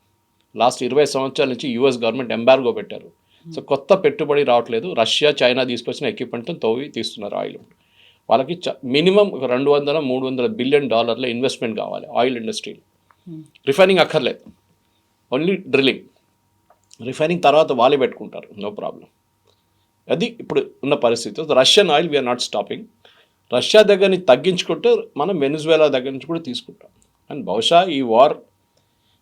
[SPEAKER 3] లాస్ట్ 20 సంవత్సరాల నుంచి యూఎస్ గవర్నమెంట్ ఎంబార్గో పెట్టారు. సో కొత్త పెట్టుబడి రావట్లేదు. రష్యా, చైనా తీసుకొచ్చిన ఎక్విప్మెంట్తో తవ్వి తీస్తున్నారు ఆయిల్. వాళ్ళకి మినిమం ఒక $200-300 బిలియన్ ఇన్వెస్ట్మెంట్ కావాలి ఆయిల్ ఇండస్ట్రీలో. రిఫైనింగ్ అక్కర్లేదు, ఓన్లీ డ్రిల్లింగ్. రిఫైనింగ్ తర్వాత వాళ్ళే పెట్టుకుంటారు, నో ప్రాబ్లం. అది ఇప్పుడు ఉన్న పరిస్థితి. Russian oil we are not stopping. Russia దగ్గర నుంచి తగ్గించుకుంటే మనం వెనిజువేలా దగ్గర నుంచి కూడా తీసుకుంటాం. అండ్ బహుశా ఈ వార్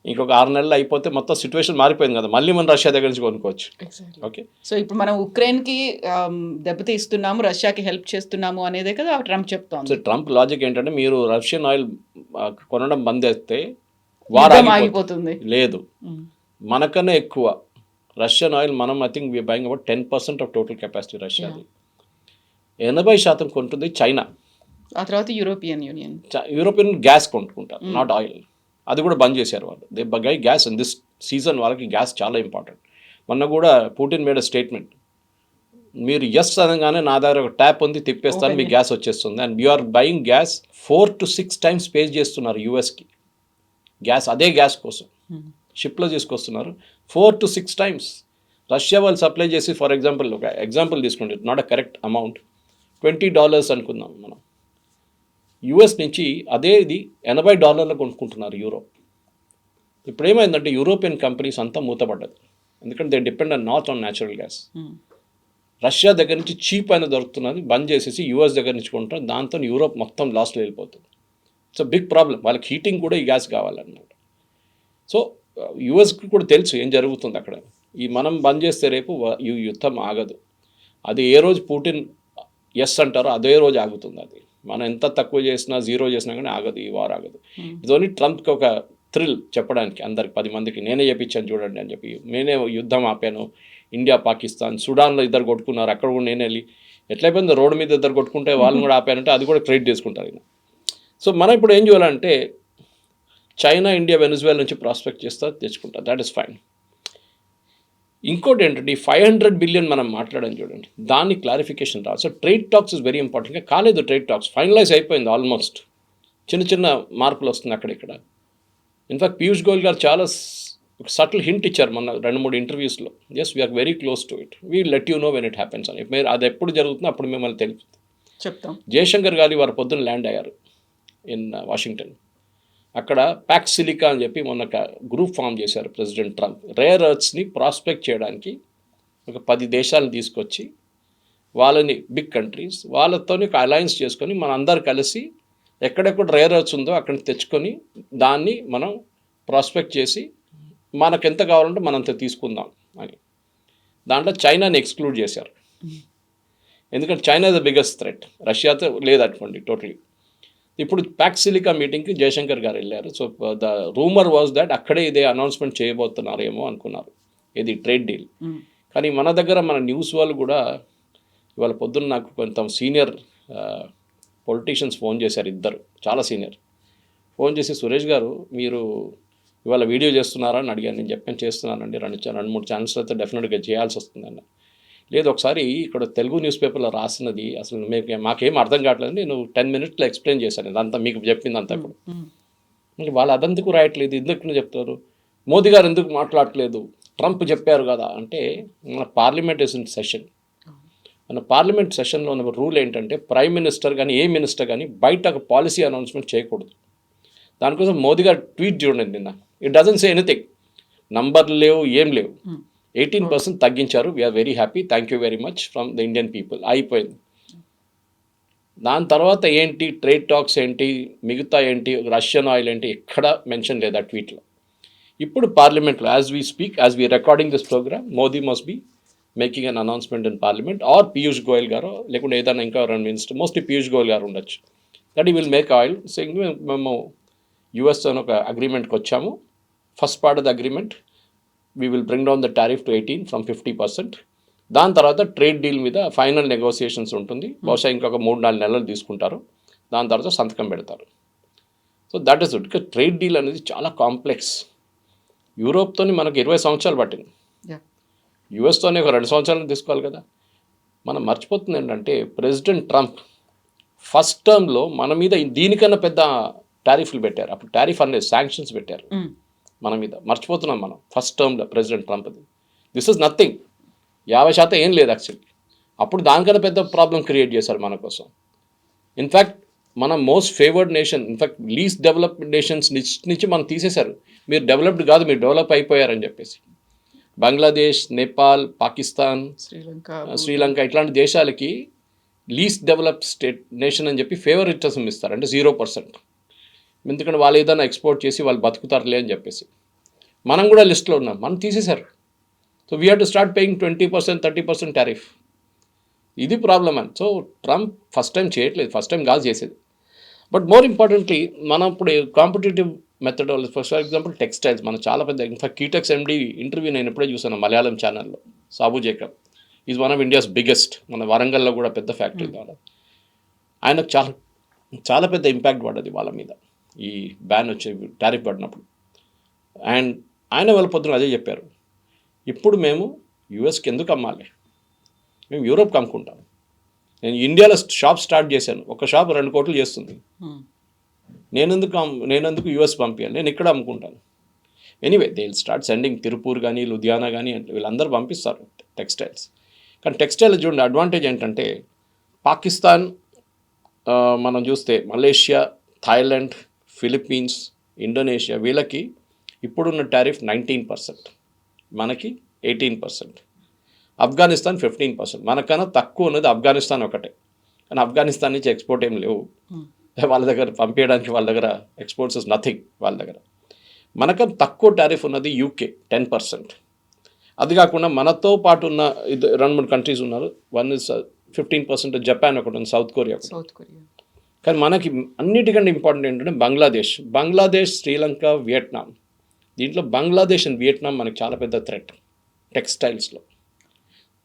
[SPEAKER 3] ఇంకొక 6 నెలలు అయిపోతే మొత్తం సిచ్యువేషన్ మారిపోయింది కదా, మళ్ళీ మనం రష్యా దగ్గర నుంచి కొనుక్కోవచ్చు. ఓకే,
[SPEAKER 2] సో ఇప్పుడు మనం ఉక్రెయిన్కి దెబ్బతీస్తున్నాము, రష్యాకి హెల్ప్ చేస్తున్నాము అనేదే కదా ట్రంప్ చెప్తోంది.
[SPEAKER 3] సో ట్రంప్ లాజిక్ ఏంటంటే, మీరు రష్యన్ ఆయిల్ కొనడం బంద్ చేస్తే వార్ ఆగిపోతుంది. లేదు, మనకన్నా ఎక్కువ రష్యన్ ఆయిల్ మనం I think we're buying about 10% of total capacity రష్యాది. 80% కొంటుంది చైనా.
[SPEAKER 2] ఆ తర్వాత
[SPEAKER 3] యూరోపియన్ గ్యాస్ కొంటుకుంటారు, నాట్ ఆయిల్. అది కూడా బంద్ చేశారు వాళ్ళు. They buy gas in this season. వాళ్ళకి గ్యాస్ చాలా ఇంపార్టెంట్. మొన్న కూడా పుటిన్ మేడ్ స్టేట్మెంట్, మీరు ఎస్ అనగానే నా దగ్గర ఒక ట్యాప్ ఉంది, తిప్పేస్తాను, మీకు గ్యాస్ వచ్చేస్తుంది. And you are buying gas 4 to 6 times pay చేస్తున్నారు యూఎస్కి గ్యాస్. అదే గ్యాస్ కోసం షిప్లో తీసుకొస్తున్నారు 4 to 6 times. రష్యా వాళ్ళు సప్లై చేసి, ఫర్ ఎగ్జాంపుల్ ఒక ఎగ్జాంపుల్ తీసుకుంటే, నాట్ అ కరెక్ట్ అమౌంట్, $20 అనుకుందాం మనం. యూఎస్ నుంచి అదే ఇది $80 కొనుక్కుంటున్నారు యూరోప్. ఇప్పుడు ఏమైందంటే యూరోపియన్ కంపెనీస్ అంతా మూతపడ్డది. ఎందుకంటే they depend not on natural gas. Russia దగ్గర నుంచి చీప్ అయినా దొరుకుతున్నది, బంద్ చేసేసి యూఎస్ దగ్గర నుంచి కొంటారు. దాంతో యూరోప్ మొత్తం లాస్ట్లో వెళ్ళిపోతుంది. It's big problem. వాళ్ళకి హీటింగ్ కూడా ఈ గ్యాస్ కావాలన్నమాట. సో యూఎస్కి కూడా తెలుసు ఏం జరుగుతుంది అక్కడ. ఈ మనం బంద్ చేస్తే రేపు ఈ యుద్ధం ఆగదు. అది ఏ రోజు పుటిన్ ఎస్ అంటారో అదే రోజు ఆగుతుంది అది. మనం ఎంత తక్కువ చేసినా జీరో చేసినా కానీ ఆగదు, ఈ వార్ ఆగదు. ఇది ఓన్లీ ట్రంప్కి ఒక థ్రిల్ చెప్పడానికి అందరికి 10 మందికి నేనే చెప్పించాను చూడండి అని చెప్పి, నేనే యుద్ధం ఆపాను, ఇండియా పాకిస్తాన్ సుడాన్లో ఇద్దరు కొట్టుకున్నారు, అక్కడ కూడా నేను వెళ్ళి ఎట్లయిపోయింది రోడ్డు మీద ఇద్దరు కొట్టుకుంటే వాళ్ళని కూడా ఆపానంటే అది కూడా క్రెడిట్ చేసుకుంటారు ఈయన. సో మనం ఇప్పుడు ఏం చేయాలంటే చైనా ఇండియా వెనిజువేలా నుంచి ప్రాస్పెక్ట్ చేస్తా తెచ్చుకుంటా, దాట్ ఈస్ ఫైన్. ఇంకోటి ఏంటంటే ఈ 500 బిలియన్ మనం మాట్లాడని చూడండి, దాన్ని క్లారిఫికేషన్ రావాలి. So trade talks is very important. ఇంకా కాలేదు ట్రేడ్ టాక్స్, ఫైనలైజ్ అయిపోయింది ఆల్మోస్ట్, చిన్న చిన్న మార్పులు వస్తుంది అక్కడిక్కడ. ఇన్ఫాక్ట్ పీయూష్ గోయల్ గారు చాలా ఒక సటిల్ హింట్ ఇచ్చారు మొన్న 2-3 ఇంటర్వ్యూస్లో, yes we're very close to it, we let you know when it happens అని. మీరు అది ఎప్పుడు జరుగుతుందో అప్పుడు మిమ్మల్ని
[SPEAKER 2] చెప్తాం.
[SPEAKER 3] జయశంకర్ గారు వారు పొద్దున్న ల్యాండ్ అయ్యారు ఇన్ వాషింగ్టన్. అక్కడ ప్యాక్ సిలికా అని చెప్పి మొన్న ఒక గ్రూప్ ఫామ్ చేశారు ప్రెసిడెంట్ ట్రంప్. రేర్ ఎర్త్స్ని ప్రాస్పెక్ట్ చేయడానికి ఒక 10 దేశాలను తీసుకొచ్చి వాళ్ళని బిగ్ కంట్రీస్ వాళ్ళతో ఒక అలయన్స్ చేసుకొని మన అందరు కలిసి ఎక్కడెక్కడ రేర్ ఎర్త్స్ ఉందో అక్కడికి తెచ్చుకొని దాన్ని మనం ప్రాస్పెక్ట్ చేసి మనకు ఎంత కావాలంటే మనంత తీసుకుందాం అని. దాంట్లో చైనాని ఎక్స్క్లూడ్ చేశారు, ఎందుకంటే చైనా ద బిగ్గెస్ట్ థ్రెట్, రష్యాతో లేదనుకోండి టోటలీ. ఇప్పుడు ప్యాక్ సిలికా మీటింగ్కి జయశంకర్ గారు వెళ్ళారు. So the rumour was that అక్కడే ఇదే అనౌన్స్మెంట్ చేయబోతున్నారేమో అనుకున్నారు, ఇది ట్రేడ్ డీల్. కానీ మన దగ్గర మన న్యూస్ వాళ్ళు కూడా ఇవాళ పొద్దున్న నాకు కొంత సీనియర్ పొలిటీషియన్స్ ఫోన్ చేశారు, ఇద్దరు చాలా సీనియర్. ఫోన్ చేసి సురేష్ గారు మీరు ఇవాళ వీడియో చేస్తున్నారా అని అడిగాను. నేను చెప్పాను చేస్తున్నానండి, 2-3 ఛానల్స్లో అయితే డెఫినెట్గా చేయాల్సి వస్తుందన్న. లేదు ఒకసారి ఇక్కడ తెలుగు న్యూస్ పేపర్లో రాసినది అసలు మాకేం అర్థం కావట్లేదు, నేను 10 మినిట్స్లో ఎక్స్ప్లెయిన్ చేశాను ఇదంతా మీకు చెప్పిందంతా. ఇప్పుడు వాళ్ళు అదందుకు రాయట్లేదు, ఎందుకు చెప్తారు, మోదీ గారు ఎందుకు మాట్లాడట్లేదు, ట్రంప్ చెప్పారు కదా అంటే. మన పార్లమెంట్ ఇస్ ఇన్ సెషన్. మన పార్లమెంట్ సెషన్లో ఉన్న రూల్ ఏంటంటే ప్రైమ్ మినిస్టర్ కానీ ఏ మినిస్టర్ కానీ బయట ఒక పాలసీ అనౌన్స్మెంట్ చేయకూడదు. దానికోసం మోదీ గారు ట్వీట్ చూడండి నిన్న, ఇట్ డజంట్ సే ఎనీథింగ్, నంబర్లు లేవు ఏం లేవు, 18% తగ్గించారు, we are very happy, thank you very much from the Indian people, అయిపోయింది. దాని తర్వాత ఏంటి ట్రేడ్ టాక్స్ ఏంటి మిగతా ఏంటి రష్యన్ ఆయిల్ ఏంటి ఎక్కడ మెన్షన్ లేదు ఆ ట్వీట్లో. ఇప్పుడు పార్లమెంట్లో as we speak, as we recording this programme, Modi must be making an announcement in parliament or Piyush Goyal garu లేకుంటే ఏదైనా ఇంకా 2 మినిస్టర్, మోస్ట్లీ పీయూష్ గోయల్ గారు ఉండొచ్చు, దట్ ఈ విల్ మేక్ ఆయిల్ సేయింగ్ మేము యుఎస్ అని ఒక అగ్రిమెంట్కి వచ్చాము. First part of the agreement we will bring down the tariff to 18 from 50%. దాని తర్వాత ట్రేడ్ డీల్ మీద ఫైనల్ నెగోసియేషన్స్ ఉంటుంది, బహుశా ఇంకొక 3-4 నెలలు తీసుకుంటారు, దాని తర్వాత సంతకం పెడతారు. So that is it. Trade deal అనేది చాలా కాంప్లెక్స్. యూరోప్తో మనకు 20 సంవత్సరాలు పట్టింది, యుఎస్తోనే ఒక 2 సంవత్సరాలు తీసుకోవాలి కదా. మనం మర్చిపోతుంది ఏంటంటే ప్రెసిడెంట్ ట్రంప్ ఫస్ట్ టర్మ్లో మన మీద దీనికన్నా పెద్ద టారిఫ్లు పెట్టారు. అప్పుడు టారిఫ్ అనేది శాంక్షన్స్ పెట్టారు మన మీద, మర్చిపోతున్నాం మనం. ఫస్ట్ టర్మ్లో ప్రెసిడెంట్ ట్రంప్ది దిస్ ఇస్ నథింగ్, 50% ఏం లేదు యాక్చువల్లీ. అప్పుడు దానికన్నా పెద్ద ప్రాబ్లం క్రియేట్ చేశారు మన కోసం. ఇన్ఫ్యాక్ట్ మన most favoured nation, in fact least developed nations నుంచి మనం తీసేశారు. మీరు డెవలప్డ్ కాదు, మీరు డెవలప్ అయిపోయారని చెప్పేసి. బంగ్లాదేశ్, నేపాల్, పాకిస్తాన్, శ్రీలంక ఇట్లాంటి దేశాలకి లీస్ట్ డెవలప్డ్ స్టేట్ నేషన్ అని చెప్పి ఫేవరిటిజం ఇస్తారు, అంటే 0%. ఎందుకంటే వాళ్ళు ఏదైనా ఎక్స్పోర్ట్ చేసి వాళ్ళు బతుకుతారులే అని చెప్పేసి. మనం కూడా లిస్ట్లో ఉన్నాం, మనం తీసేశారు. So we have to start paying 20%, 30% tariff. ఇది ప్రాబ్లమ్ అని. సో ట్రంప్ ఫస్ట్ టైం చేయట్లేదు, ఫస్ట్ టైం కాదు చేసేది. బట్ మోర్ ఇంపార్టెంట్లీ మనం ఇప్పుడు competitive methodology, for example textiles, మన చాలా పెద్ద, ఇన్ఫాక్ట్ కీటెక్స్ ఎండి ఇంటర్వ్యూ నేను ఎప్పుడే చూసాను మలయాళం ఛానల్లో. Sabu Jacob is one of India's biggest, మన వరంగల్లో కూడా పెద్ద ఫ్యాక్టరీ ద్వారా. ఆయనకు చాలా చాలా పెద్ద ఇంపాక్ట్ పడ్డది వాళ్ళ మీద ఈ బ్యాన్ వచ్చే టారిఫ్ పడినప్పుడు. అండ్ ఆయన వాళ్ళ పొద్దున అదే చెప్పారు, ఇప్పుడు మేము యూఎస్కి ఎందుకు అమ్మాలి, మేము యూరోప్కి అమ్ముకుంటాం. నేను ఇండియాలో షాప్ స్టార్ట్ చేశాను, ఒక షాప్ 2 కోట్లు చేస్తుంది, నేనెందుకు యూఎస్ పంపించాలి, నేను ఇక్కడ అమ్ముకుంటాను. Anyway they will start sending Tirupur కానీ లుధియానా కానీ వీళ్ళందరూ పంపిస్తారు టెక్స్టైల్స్. కానీ టెక్స్టైల్ చూడండి అడ్వాంటేజ్ ఏంటంటే పాకిస్తాన్, మనం చూస్తే మలేషియా, థాయిలాండ్, ఫిలిప్పీన్స్, ఇండోనేషియా వీళ్ళకి ఇప్పుడున్న టారిఫ్ 19%, మనకి 18%. ఆఫ్ఘనిస్తాన్ 15%. మనకన్నా తక్కువ ఉన్నది ఆఫ్ఘనిస్తాన్ ఒకటే, కానీ ఆఫ్ఘనిస్తాన్ నుంచి ఎక్స్పోర్ట్ ఏం లేవు వాళ్ళ దగ్గర, పంపించడానికి వాళ్ళ దగ్గర ఎక్స్పోర్ట్స్ ఇస్ నథింగ్ వాళ్ళ దగ్గర. మనకన్నా తక్కువ టారిఫ్ ఉన్నది యూకే 10%. అది కాకుండా మనతో పాటు ఉన్న 2-3 కంట్రీస్ ఉన్నారు, వన్ ఇస్ 15%, జపాన్ ఒకటి ఉంది, సౌత్ కొరియా. కానీ మనకి అన్నిటికంటే ఇంపార్టెంట్ ఏంటంటే బంగ్లాదేశ్, శ్రీలంక, వియట్నాం. దీంట్లో బంగ్లాదేశ్ అండ్ వియట్నాం మనకి చాలా పెద్ద థ్రెట్ టెక్స్టైల్స్లో.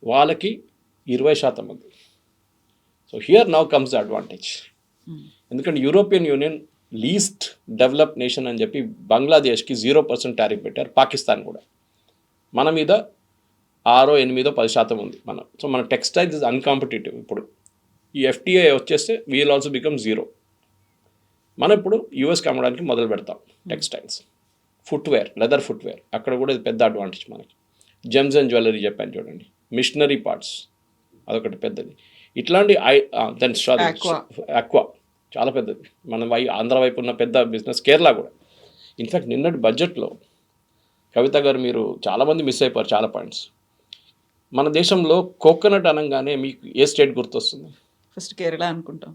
[SPEAKER 3] వాళ్ళకి 20% ఉంది. So here now comes the advantage. ఎందుకంటే European Union least developed nation అని చెప్పి బంగ్లాదేశ్కి 0% టారిఫ్ పెట్టారు. పాకిస్తాన్ కూడా మన మీద 6-8-10% ఉంది మన. సో మన టెక్స్టైల్స్ ఇస్ అన్కాంపిటేటివ్. ఇప్పుడు ఈ FTA వచ్చేస్తే వీల్ ఆల్సో బికమ్ 0. మనం ఇప్పుడు యూఎస్కి అమ్మడానికి మొదలు పెడతాం టెక్స్టైల్స్, ఫుట్వేర్, లెదర్ ఫుట్వేర్. అక్కడ కూడా ఇది పెద్ద అడ్వాంటేజ్ మనకి. జెమ్స్ అండ్ జ్యువెలరీ చెప్పాను చూడండి, మిషనరీ పార్ట్స్ అదొకటి పెద్దది. ఇట్లాంటి దాని అక్వా చాలా పెద్దది. మన ఆంధ్ర వైపు ఉన్న పెద్ద బిజినెస్. కేరళ కూడా. ఇన్ఫ్యాక్ట్ నిన్నటి బడ్జెట్లో కవిత గారు మీరు చాలామంది మిస్ అయిపోయారు చాలా పాయింట్స్. మన దేశంలో కోకోనట్ అనగానే మీకు ఏ స్టేట్ గుర్తొస్తుంది?
[SPEAKER 2] ఫస్ట్ కేరళ అనుకుంటాం.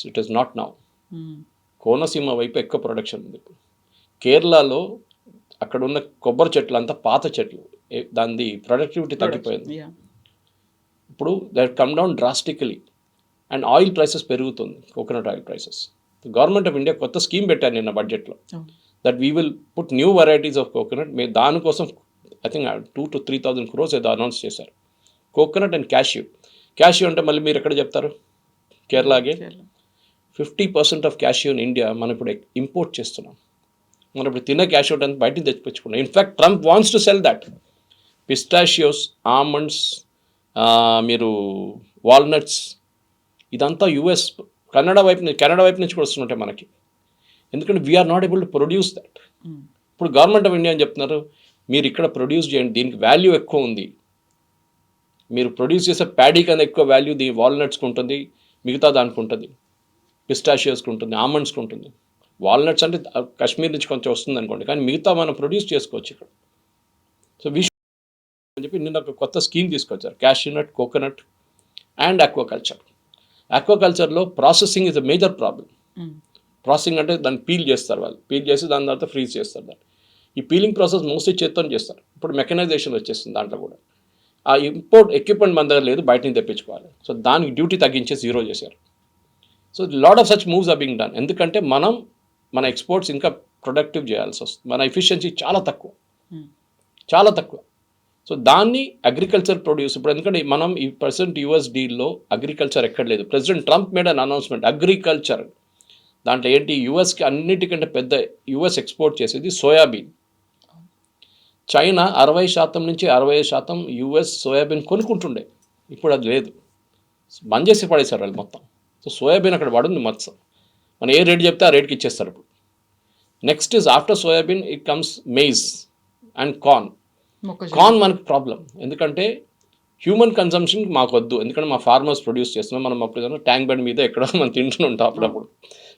[SPEAKER 3] It is not now. Konaseema వైపు ఎక్కువ ప్రొడక్షన్ ఉంది ఇప్పుడు. కేరళలో అక్కడ ఉన్న కొబ్బరి చెట్లు అంతా పాత చెట్లు, దాని ప్రొడక్టివిటీ తగ్గిపోయింది. ఇప్పుడు that come down drastically. And oil prices పెరుగుతుంది, coconut oil prices. Government of India కొత్త స్కీమ్ పెట్టారు నిన్న బడ్జెట్లో, that we will put new varieties of coconut. మీరు దానికోసం ఐ థింక్ 2,000 to 3,000 crores ఏదో అనౌన్స్ చేశారు. కోకోనట్ అండ్ క్యాష్యూ అంటే మళ్ళీ మీరు ఎక్కడ చెప్తారు? కేరళకి 50% ఆఫ్ క్యాష్యూ ఇన్ ఇండియా మనం ఇప్పుడు ఇంపోర్ట్ చేస్తున్నాం. మనం ఇప్పుడు తినే క్యాష్యూ అంతా బయట తెచ్చిపెచ్చుకున్నాం. In fact Trump wants to sell that. Pistachios, almonds, మీరు వాల్నట్స్, ఇదంతా యుఎస్ కెనడా వైపు నుంచి కూడా వస్తుంటాయి మనకి. ఎందుకంటే we're not able to produce that. ఇప్పుడు గవర్నమెంట్ ఆఫ్ ఇండియా అని చెప్తున్నారు, మీరు ఇక్కడ ప్రొడ్యూస్ చేయండి, దీనికి వాల్యూ ఎక్కువ ఉంది. మీరు ప్రొడ్యూస్ చేసే ప్యాడీ కన్నా ఎక్కువ వాల్యూ వాల్నట్స్కి ఉంటుంది, మిగతా దానికి ఉంటుంది, పిస్టాషియోస్కి ఉంటుంది, ఆల్మండ్స్కి ఉంటుంది. వాల్నట్స్ అంటే కాశ్మీర్ నుంచి కొంచెం వస్తుంది అనుకోండి, కానీ మిగతా మనం ప్రొడ్యూస్ చేసుకోవచ్చు ఇక్కడ. సో అని చెప్పి నిన్న ఒక కొత్త స్కీమ్ తీసుకొచ్చారు, క్యాష్యూనట్, కోకోనట్ అండ్ ఆక్వాకల్చర్లో processing is a major problem. Processing అంటే దాన్ని పీల్ చేస్తారు, వాళ్ళు పీల్ చేసి దాని తర్వాత ఫ్రీజ్ చేస్తారు దాన్ని. ఈ పీలింగ్ ప్రాసెస్ మోస్ట్లీ చేత్తో చేస్తారు. ఇప్పుడు మెకనైజేషన్ వచ్చేస్తుంది దాంట్లో కూడా. ఆ ఇంపోర్ట్ ఎక్విప్మెంట్ మన దగ్గర లేదు, బయట నుంచి తెప్పించుకోవాలి. సో దానికి డ్యూటీ తగ్గించే 0 చేశారు. So lot of such moves are being done. ఎందుకంటే మన ఎక్స్పోర్ట్స్ ఇంకా ప్రొడక్టివ్ చేయాల్సి వస్తుంది. మన ఎఫిషియన్సీ చాలా తక్కువ. సో దాన్ని అగ్రికల్చర్ ప్రొడ్యూస్ ఇప్పుడు, ఎందుకంటే మనం ఈ ప్రెసెంట్ యూఎస్ డీల్లో అగ్రికల్చర్ ఎక్కడ లేదు. President Trump made an announcement, agriculture. దాంట్లో ఏంటి, యూఎస్కి అన్నిటికంటే పెద్ద యూఎస్ ఎక్స్పోర్ట్ చేసేది సోయాబీన్. చైనా 60% నుంచి 65% యూఎస్ సోయాబీన్ కొనుక్కుంటుండే, ఇప్పుడు అది లేదు, బంద్ చేసి పడేశారు వాళ్ళు మొత్తం. సో సోయాబీన్ అక్కడ పడుంది మొత్తం. మనం ఏ రేట్ చెప్తే ఆ రేట్కి ఇచ్చేస్తారు ఇప్పుడు. Next is after soybean it comes maize and corn. మనకు ప్రాబ్లం, ఎందుకంటే హ్యూమన్ కన్సంప్షన్ మాకు వద్దు, ఎందుకంటే మా ఫార్మర్స్ ప్రొడ్యూస్ చేస్తున్నాం. మనం అప్పుడు ట్యాంక్ బండ్ మీద ఎక్కడ మనం తింటూ ఉంటాం అప్పుడప్పుడు.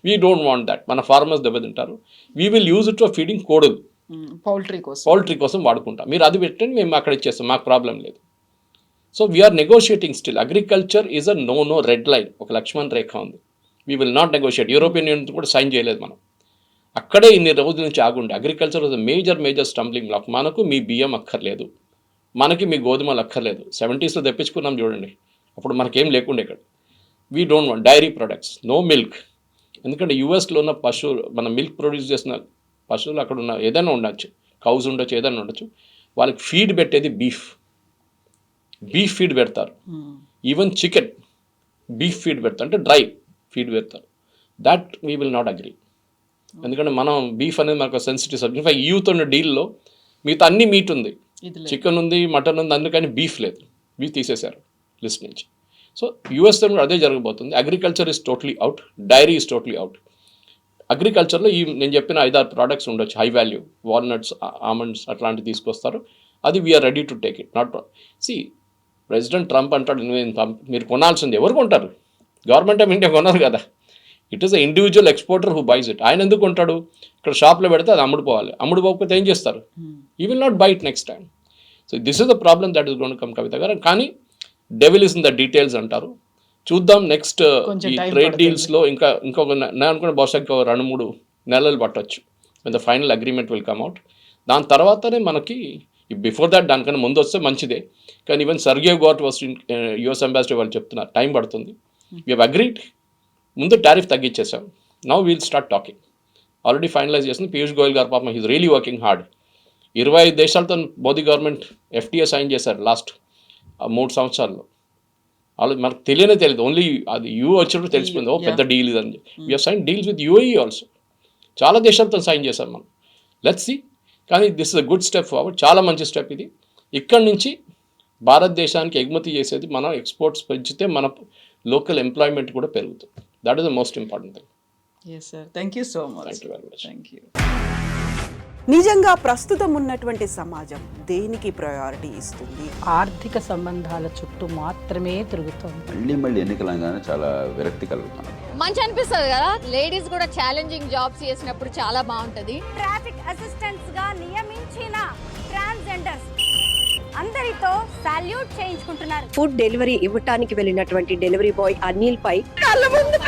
[SPEAKER 3] We don't want that. మన ఫార్మర్స్ దెబ్బతింటారు. We will use it for feeding కోడలు, పౌల్ట్రీ కోసం వాడుకుంటాం. మీరు అది పెట్టండి, మేము అక్కడ ఇచ్చేస్తాం, మాకు ప్రాబ్లం లేదు. So we're negotiating still. Agriculture is a no red line, ఒక లక్ష్మణ్ రేఖ ఉంది. We will not negotiate. European Union కూడా సైన్ చేయలేదు మనం. అక్కడే ఇన్ని రోజుల నుంచి ఆగుండే. Agriculture was major stumbling block. మనకు మీ బియ్యం అక్కర్లేదు, మనకి మీ గోధుమలు అక్కర్లేదు. 70s తెప్పించుకున్నాం చూడండి, అప్పుడు మనకేం లేకుండే ఇక్కడ. We don't want dairy products, no milk. ఎందుకంటే యూఎస్లో ఉన్న పశువులు, మన మిల్క్ ప్రొడ్యూస్ చేసిన పశువులు అక్కడ ఉన్న ఏదైనా ఉండొచ్చు, కౌస్ ఉండొచ్చు, ఏదైనా ఉండొచ్చు. వాళ్ళకి ఫీడ్ పెట్టేది బీఫ్ ఫీడ్ పెడతారు. ఈవెన్ చికెన్ బీఫ్ ఫీడ్ పెడతారు, అంటే డ్రై ఫీడ్ పెడతారు. That we will not agree. ఎందుకంటే మనం బీఫ్ అనేది మనకు సెన్సిటివ్ సబ్జెక్ట్. ఇన్ఫాక్ట్ యూత్ ఉన్న డీల్లో మిగతా అన్ని మీట్ ఉంది, చికెన్ ఉంది, మటన్ ఉంది, అందుకని బీఫ్ లేదు, బీఫ్ తీసేశారు లిస్ట్ నుంచి. సో యూఎస్లో కూడా అదే జరగబోతుంది. Agriculture is totally out, dairy is totally out. అగ్రికల్చర్లో నేను చెప్పిన 5-6 ప్రోడక్ట్స్ ఉండొచ్చు, హై వాల్యూ, వాల్నట్స్, ఆల్మండ్స్ అట్లాంటివి తీసుకొస్తారు. అది we are ready to take it. Not President Trump అంటాడు, మీరు కొనాల్సింది. ఎవరు కొంటారు? గవర్నమెంట్ ఆఫ్ ఇండియా కొన్నారు కదా. It is a individual exporter who buys it. ఆయన ఎందుకు కొంటాడు? ఇక్కడ షాప్లో పెడితే అది అమ్ముడుపోవాలి. అమ్ముడుపోకపోతే ఏం చేస్తారు? You will not buy it next time. So this is the problem that is gone come Kavitha garu. కానీ devil is in the details అంటారు. చూద్దాం నెక్స్ట్ ఈ ట్రేడ్ డీల్స్లో ఇంకొక నేను అనుకున్న బహుశా 2-3 నెలలు పట్టవచ్చు. The final agreement will come out. దాని తర్వాతనే మనకి, బిఫోర్ దాట్ దానికన్నా ముందు వస్తే మంచిదే. కానీ even Sergio Gor was US ambassador వాళ్ళు చెప్తున్నారు టైం పడుతుంది. వీ హ్యావ్ అగ్రీడ్ ముందు టారిఫ్ తగ్గించేసాం. Now we'll start talking. Already finalize చేసింది పీయూష్ గోయల్ గారు. పాపం హీస్ రియలీ వర్కింగ్ హార్డ్. 25 దేశాలతో మోదీ గవర్నమెంట్ FTA సైన్ చేశారు లాస్ట్ 3 సంవత్సరాల్లో. వాళ్ళు మనకు తెలియదు, ఓన్లీ అది వచ్చినప్పుడు తెలిసిపోయింది, పెద్ద డీల్ ఇదని. We sign deals with UAE also. చాలా దేశాలతో సైన్ చేశాం మనం. Let's see. కానీ this is a good step forward. చాలా మంచి స్టెప్ ఇది. ఇక్కడి నుంచి భారతదేశానికి ఎగుమతి చేసేది మనం ఎక్స్పోర్ట్స్ పెంచితే మన లోకల్ ఎంప్లాయ్మెంట్ కూడా పెరుగుతుంది. That is the most important thing.
[SPEAKER 2] Yes sir, thank you so much.
[SPEAKER 3] Thank you very much.
[SPEAKER 2] Thank you.
[SPEAKER 4] నిజంగా ప్రస్తుతం ఉన్నటువంటి సమాజం దేనికి ప్రయారిటీ ఇస్తుంది?
[SPEAKER 5] ఆర్థిక సంబంధాల చుట్టూ మాత్రమే తిరుగుతోంది.
[SPEAKER 6] మళ్ళీ ఎన్నికలంగానే చాలా విరక్తి కలుగుతున్నాం.
[SPEAKER 7] మంచి అనిపిస్తుంది కదా, లేడీస్ కూడా ఛాలెంజింగ్ జాబ్స్ చేసినప్పుడు చాలా బాగుంటది.
[SPEAKER 8] ట్రాఫిక్ అసిస్టెంట్స్ గా నియమించిన ట్రాన్స్జెండర్స్ అందరితో సాల్యూట్ చేయించుకుంటున్నారు.
[SPEAKER 9] ఫుడ్ డెలివరీ ఇవ్వటానికి వెళ్ళినటువంటి డెలివరీ బాయ్ అనిల్ పై కళ్ళ ముందు